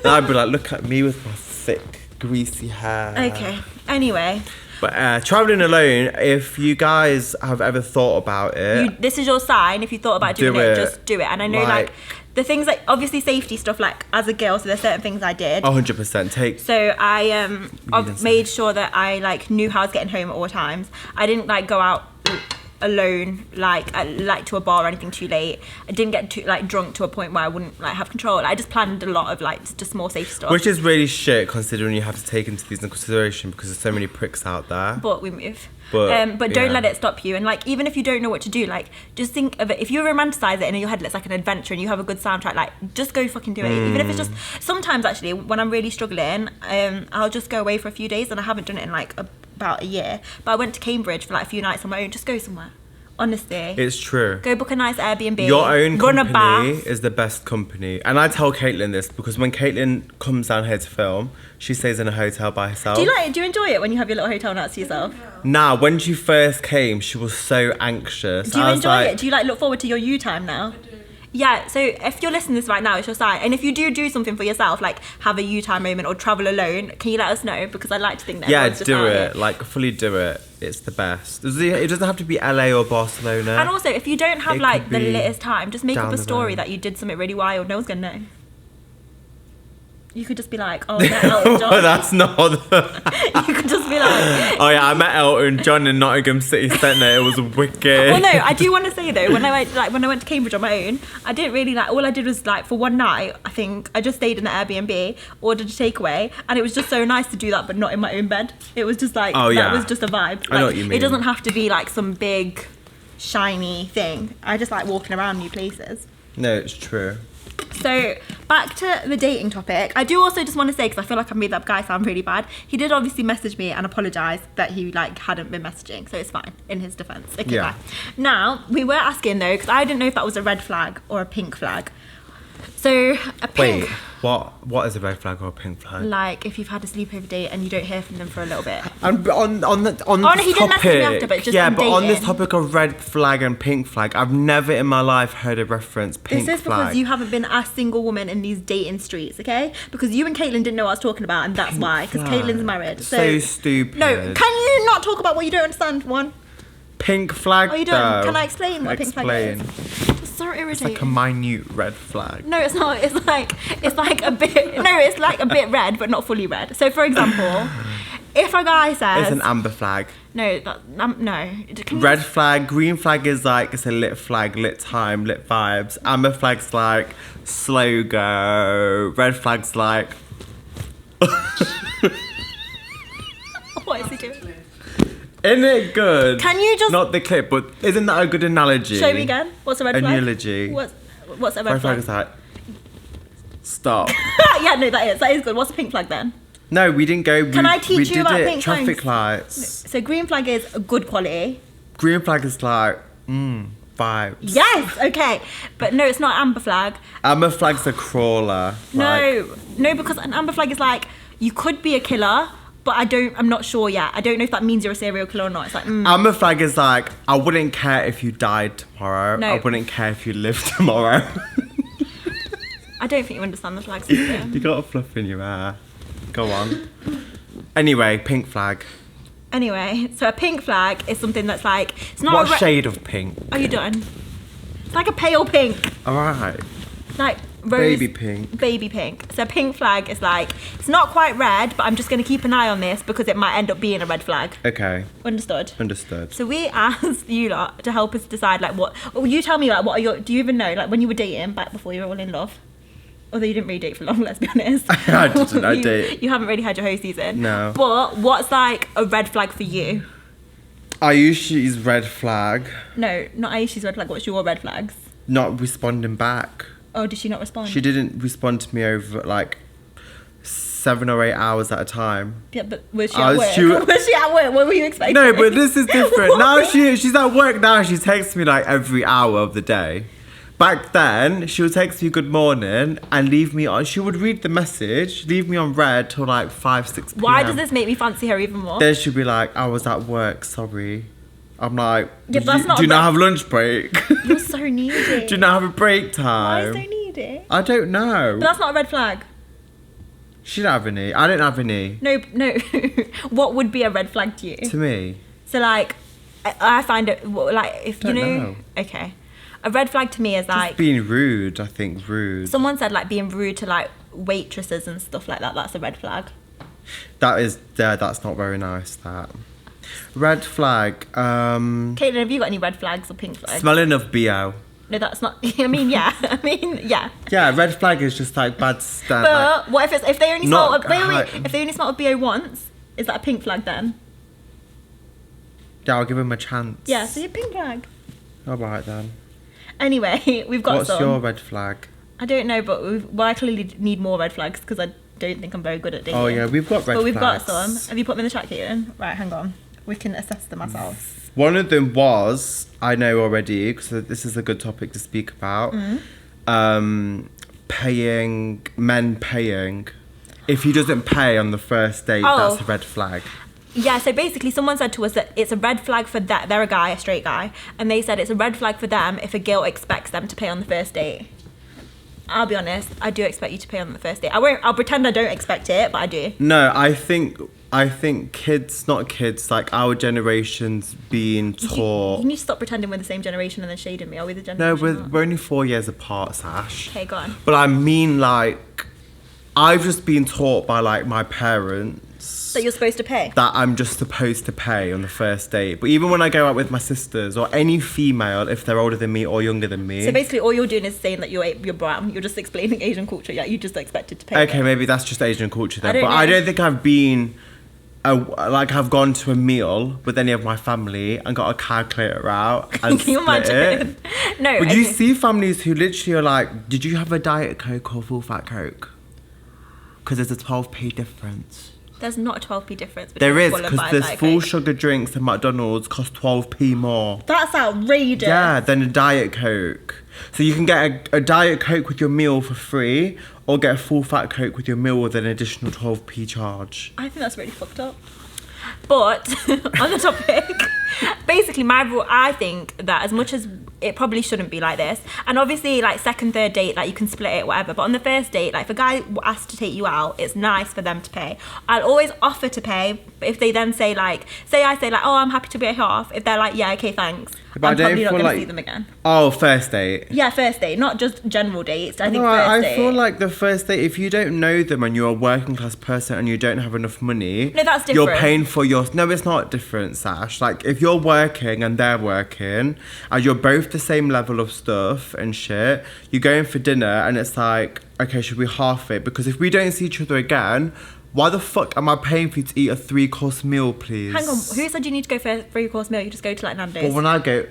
And I'd be like, look at me with my thick, greasy hair. Okay. Anyway, But traveling alone, if you guys have ever thought about it, this is your sign. If you thought about doing Do it, it. just do it. And I know, like the things like obviously safety stuff. Like as a girl, so there's certain things I did. 100% take. So I didn't I've say. made sure that I like knew how I was getting home at all times. I didn't like go out alone, like to a bar or anything too late. I didn't get too like drunk to a point where I wouldn't like have control. I just planned a lot of like just more safe stuff. Which is really shit considering you have to take into these in consideration because there's so many pricks out there. But we move. But don't let it stop you. And like, even if you don't know what to do, like, just think of it. If you romanticize it and in your head it's like an adventure and you have a good soundtrack, like, just go fucking do it. Even if it's just, sometimes actually, when I'm really struggling, I'll just go away for a few days, and I haven't done it in like about a year. But I went to Cambridge for like a few nights on my own. Just go somewhere. Honestly. It's true. Go book a nice Airbnb. Your own run a company bath. is the best company. And I tell Caitlin this because when Caitlin comes down here to film, she stays in a hotel by herself. Do you enjoy it when you have your little hotel nights to yourself? Nah, when she first came, she was so anxious. Do you enjoy it? Do you like look forward to your you time now? I do. Yeah, so if you're listening to this right now, it's your sign. And if you do something for yourself, like have a you time moment or travel alone, can you let us know? Because I'd like to think that yeah, everyone's just do out it. here. Like, fully do it. It's the best. It doesn't have to be LA or Barcelona. And also, if you don't have It like could the be latest time, just make down up a the story road. that you did something really wild. No one's gonna know. You could just be like, oh, I met Elton John. That's not the... You could just be like... Oh yeah, I met Elton John in Nottingham City Centre. It was wicked. Well, no, I do want to say though, when I went to Cambridge on my own, I didn't really like. All I did was like for one night, I think I just stayed in the Airbnb, ordered a takeaway, and it was just so nice to do that, but not in my own bed. It was just like that was just a vibe. I know Like, what you it mean. doesn't have to be like some big, shiny thing. I just like walking around new places. No, it's true. So back to the dating topic. I do also just want to say, because I feel like I made that guy sound really bad. He did obviously message me and apologise that he like hadn't been messaging, so it's fine in his defence. Okay, Yeah. bye. Now we were asking though, because I didn't know if that was a red flag or a pink flag. So a pink, Wait, what is a red flag or a pink flag? like if you've had a sleepover date and you don't hear from them for a little bit. And on this no, he didn't message me after, but just yeah, on but on this dating. topic of red flag and pink flag, I've never in my life heard a reference pink This is flag. because you haven't been a single woman in these dating streets, okay? Because you and Caitlin didn't know what I was talking about, and that's why. Because flag. Caitlin's married. So stupid. No, can you not talk about what you don't understand? One. Pink flag. Oh, you don't? Though. Can I explain what a pink flag is? It's so irritating. It's like a minute red flag. No, it's not. It's like a bit. No, it's like a bit red, but not fully red. So, for example, if a guy says, It's an amber flag. no, no. Red flag, green flag is like it's a lit flag, lit time, lit vibes. Amber flag's like slow go. Red flag's like What is he doing? isn't it good? Can you just Not the clip, but isn't that a good analogy? show me again? What's a red An flag? eulogy. What's a red Red flag flag? is like stop. Yeah, no, that is good. What's a pink flag then? No, we didn't go. Can I teach we you did about it. pink Traffic flags? lights. So green flag is a good quality. Green flag is like vibes. Yes, okay, but no, it's not amber flag. Amber flag's a crawler. like- No, because an amber flag is like you could be a killer, but I'm not sure yet. I don't know if that means you're a serial killer or not. It's like Amber flag is like, I wouldn't care if you died tomorrow. No. I wouldn't care if you lived tomorrow. I don't think you understand the flags. Yeah. You got a fluff in your hair. Go on. Anyway, pink flag. Anyway, so a pink flag is something that's like it's not. What a shade of pink? Are you done? It's like a pale pink, Alright. like rose. Baby pink. Baby pink. So a pink flag is like it's not quite red, but I'm just going to keep an eye on this because it might end up being a red flag. Okay, Understood? understood. So we asked you lot to help us decide like what. Well, you tell me like what are your. Do you even know like when you were dating back before you were all in love? Although you didn't really date for long, let's be honest. I didn't, I did. You haven't really had your whole season. No. But what's like a red flag for you? Ayushi's red flag. No, not Aisha's red flag. What's your red flags? Not responding back. Oh, did she not respond? She didn't respond to me over like 7 or 8 hours at a time. Yeah, but was she I at was- work? she wa- Was she at work? What were you expecting? No, but this is different. Now What? she's at work now. She texts me like every hour of the day. Back then, she would text me good morning and leave me on. She would read the message, leave me on red till like 5, 6 p.m. Why does this make me fancy her even more? Then she'd be like, I was at work, sorry. I'm like, Yeah, but that's not do you a not red- have lunch break? You're so needy. Do you not have a break Why time? so needy? I don't know. But that's not a red flag. She didn't have any. I didn't have any. No. What would be a red flag to you? To me. So like, I find it like if you Don't know. know. Okay, a red flag to me is like Being rude, I think rude. someone said like being rude to like waitresses and stuff like that. That's a red flag. That's not very nice, that. Red flag. Caitlin, have you got any red flags or pink flags? Smelling of BO. No, that's not. I mean, yeah. Yeah, red flag is just like bad stuff. But what if they only smell? Not If they only smell of BO once, is that a pink flag then? Yeah, I'll give him a chance. Yeah, so you're pink flag. Alright then. Anyway, we've got What's some. your red flag? I don't know, but I clearly need more red flags because I don't think I'm very good at dating. Oh yeah, we've got red flags. But we've got some. Have you put them in the chat, Caitlin? Right, hang on. We can assess them ourselves. One of them was, I know already, because this is a good topic to speak about. Men paying. If he doesn't pay on the first date, that's a red flag. Yeah, so basically someone said to us that it's a red flag for that. They're a straight guy, and they said it's a red flag for them if a girl expects them to pay on the first date. I'll be honest, I do expect you to pay on the first date. I'll pretend I don't expect it, but I do. No, I think kids, not kids, like our generation's being taught. You need to stop pretending we're the same generation and then shading me. Are we the generation? No, we're only 4 years apart, Sash. Okay, go on. But I mean, like, I've just been taught by like my parents that you're supposed to pay. That I'm just supposed to pay on the first date. But even when I go out with my sisters or any female, if they're older than me or younger than me. So basically, all you're doing is saying that you're brown. You're just explaining Asian culture. Yeah, you just expected to pay. Okay, maybe that's just Asian culture then. But I don't think I've been. I've gone to a meal with any of my family and got a calculator out and Can you split imagine? it. No. But you see families who literally are like, did you have a Diet Coke or full fat Coke? Because there's a 12p difference. There's not a 12p difference. There is, because there's full sugar drinks at McDonald's cost 12p more. That's outrageous. Yeah, than a Diet Coke. So you can get a Diet Coke with your meal for free, or get a full fat Coke with your meal with an additional 12p charge. I think that's really fucked up. But on the topic, basically my rule, I think that as much as it probably shouldn't be like this, and obviously like second, third date, like you can split it, whatever, but on the first date, like if a guy asks to take you out, it's nice for them to pay. I'll always offer to pay, but if they then say like, I say like, oh, I'm happy to pay half, if they're like, yeah, okay, thanks, but I'm probably not going to see them again. Oh, first date? Yeah, first date, not just general dates. I think I feel like the first date, if you don't know them and you're a working class person and you don't have enough money, no, that's different. You're paying for your... No, it's not different, Sash. Like, if you're working and they're working and you're both the same level of stuff and shit, you're going for dinner and it's like, okay, should we half it? Because if we don't see each other again... Why the fuck am I paying for you to eat a 3-course meal, please? Hang on, who said you need to go for a 3-course meal? You just go to like Nando's. Well, when I go...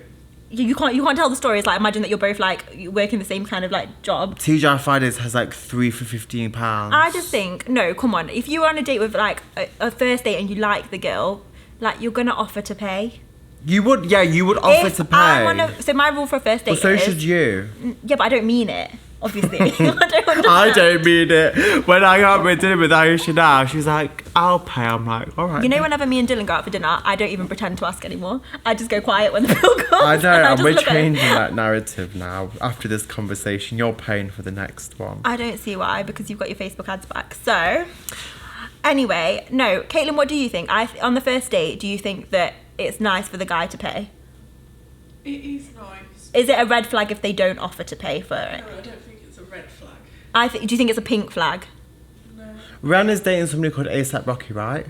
You can't tell the story. It's like, imagine that you're both like working the same kind of like job. TGI Fridays has like 3 for £15. I just think, no, come on. If you're on a date with like a first date and you like the girl, like you're gonna offer to pay. You would offer to pay. So my rule for a first date is... Well, so should you. Yeah, but I don't mean it. Obviously. I don't mean it. When I got with dinner with Aisha now, she was like, I'll pay. I'm like, all right. You know, whenever me and Dhillan go out for dinner, I don't even pretend to ask anymore. I just go quiet when the bill comes. I know, and we're changing that narrative now. After this conversation, you're paying for the next one. I don't see why, because you've got your Facebook ads back. So, anyway, no. Caitlin, what do you think? On the first date, do you think that it's nice for the guy to pay? It is nice. Is it a red flag if they don't offer to pay for it? No, I don't think it's a red flag. Do you think it's a pink flag? No. Rihanna's dating somebody called A$AP Rocky, right?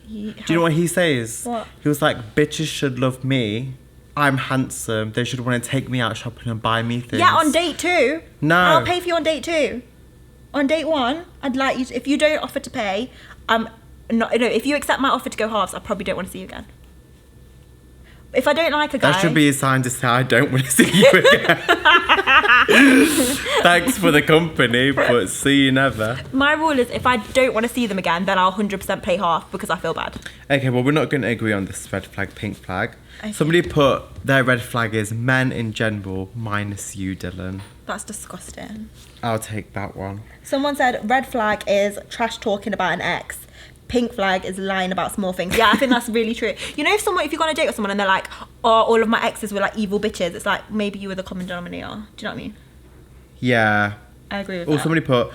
Do you know what he says? What? He was like, bitches should love me. I'm handsome. They should want to take me out shopping and buy me things. Yeah, on date 2. No. I'll pay for you on date 2. On date 1, I'd like you to, if you don't offer to pay, if you accept my offer to go halves, I probably don't want to see you again. If I don't like a guy... That should be a sign to say I don't want to see you again. Thanks for the company, but see you never. My rule is if I don't want to see them again, then I'll 100% pay half because I feel bad. Okay, well, we're not going to agree on this red flag, pink flag. Okay. Somebody put their red flag is men in general, minus you, Dhillan. That's disgusting. I'll take that one. Someone said red flag is trash talking about an ex. Pink flag is lying about small things. Yeah, I think that's really true. You know, if you go on a date with someone and they're like, oh, all of my exes were like evil bitches, it's like, maybe you were the common denominator. Do you know what I mean? Yeah. I agree with that. Somebody put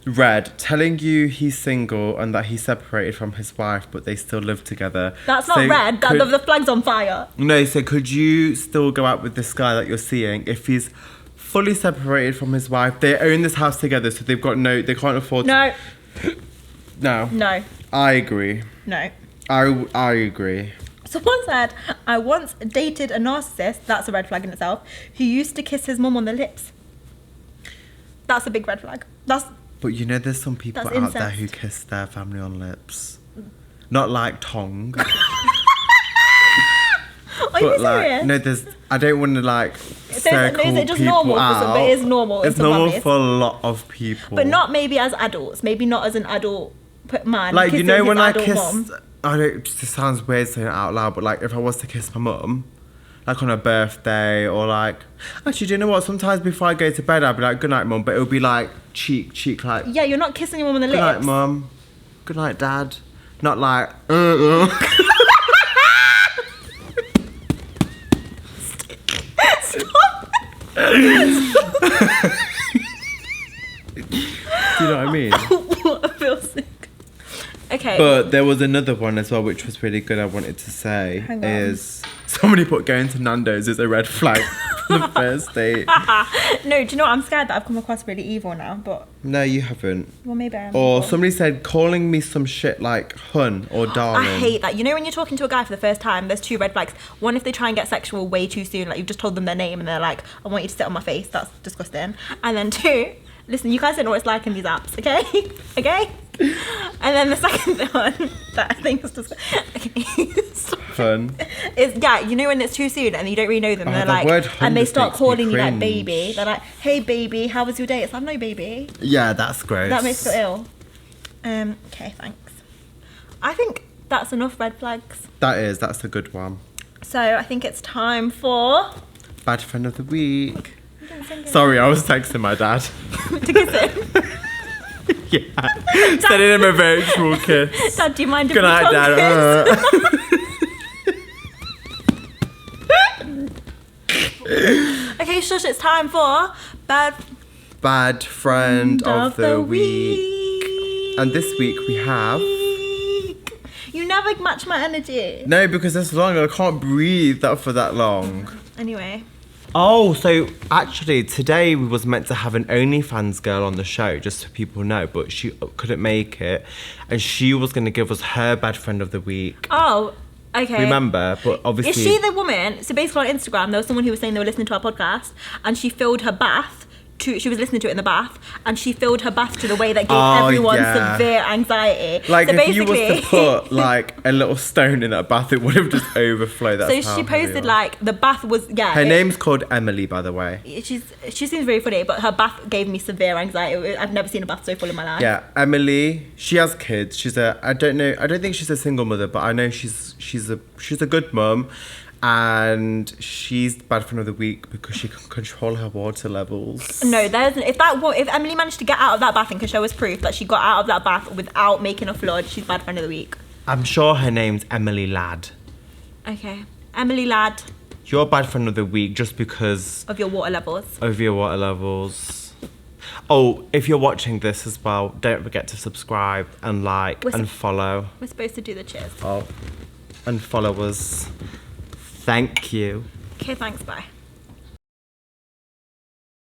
red, telling you he's single and that he's separated from his wife, but they still live together. That's not red. The flag's on fire. No, so could you still go out with this guy that you're seeing if he's fully separated from his wife? They own this house together, so they can't afford No. No. No. I agree. No. I agree. Someone said, I once dated a narcissist, that's a red flag in itself, who used to kiss his mum on the lips. That's a big red flag. But you know, there's some people That's out there incest. who kiss their family on lips. Not like tongue. Are you like, serious? no, I don't want to like circle is it just people normal for out. some, but it is normal in It's some normal families. for a lot of people. But not maybe as adults. Maybe not as an adult man. like, you kissing know, his when I adult kiss, mum. I don't. This sounds weird saying it out loud, but like, if I was to kiss my mum, like on her birthday, or like, actually, do you know what? Sometimes before I go to bed, I'd be like, "Good night, mum," but it would be like cheek, like, Yeah, you're not kissing your mum on the "Good lips. night, mum. Good night, dad." Not like, Do you know what I mean? I feel sick. Okay. But there was another one as well, which was really good. I wanted to say Hang on. is somebody put going to Nando's is a red flag for the first date. No, do you know what? I'm scared that I've come across really evil now, but No, you haven't. well, maybe I am. Or evil. somebody said calling me some shit like hun or darling. I hate that. You know when you're talking to a guy for the first time, there's two red flags. One, if they try and get sexual way too soon, like you've just told them their name and they're like, I want you to sit on my face. That's disgusting. And then two, listen, you guys don't know what it's like in these apps, okay? Okay? And then the second one that I think is just okay. Hun. Is yeah, you know when it's too soon and you don't really know them, Oh, they're the like, word hun and they just start makes me calling you like cringe. baby. They're like, hey baby, how was your day? It's like, no baby. Yeah, that's gross. That makes me feel ill. Okay, thanks. I think that's enough red flags. That's a good one. So I think it's time for Bad friend of the week. Sorry, I was texting my dad. to kiss him. Yeah. Sending him a virtual kiss. Dad, do you mind if Good we night, tongue Dad. kiss? Okay, shush, it's time for Bad friend of the week. And this week we have... You never match my energy. No, because it's long. I can't breathe for that long. Anyway. Oh, so actually today we was meant to have an OnlyFans girl on the show, just so people know, but she couldn't make it. And she was going to give us her bad friend of the week. Oh, okay. Remember? But obviously... Is she the woman? So basically on Instagram, there was someone who was saying they were listening to our podcast and she filled her bath. She was listening to it in the bath and she filled her bath to the way that gave everyone severe anxiety. Like, so if you was to put like a little stone in that bath, it would have just overflowed. That's so how she heavy it posted was. like the bath was Her name's called Emily, by the way. She seems very funny, but her bath gave me severe anxiety. I've never seen a bath so full in my life. Yeah, Emily. She has kids. I don't think she's a single mother, but I know she's a good mum. And she's bad friend of the week because she can control her water levels. No, if Emily managed to get out of that bath and can show us proof that she got out of that bath without making a flood, she's bad friend of the week. I'm sure her name's Emily Ladd. Okay, Emily Ladd. You're bad friend of the week just because of your water levels. Of your water levels. Oh, if you're watching this as well, don't forget to subscribe and like and follow. We're supposed to do the cheers. Oh, and follow us. Thank you. Okay, thanks, bye.